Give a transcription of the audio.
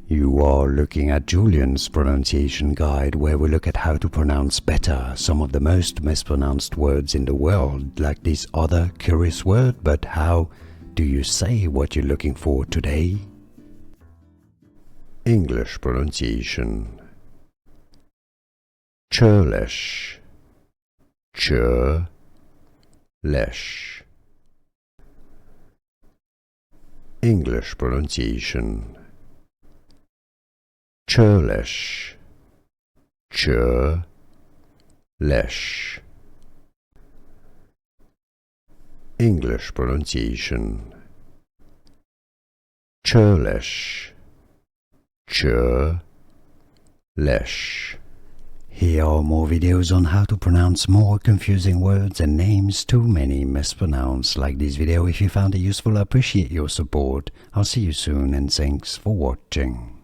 You are looking at Julian's pronunciation guide, where we look at how to pronounce better some of the most mispronounced words in the world, like this other curious word. But how do you say what you're looking for today? English pronunciation. Churlish. Churlish. English pronunciation. Churlish. Churlish. English pronunciation. Churlish. Churlish. Here are more videos on how to pronounce more confusing words and names too many mispronounced. Like this video if you found it useful. I appreciate your support. I'll see you soon and thanks for watching.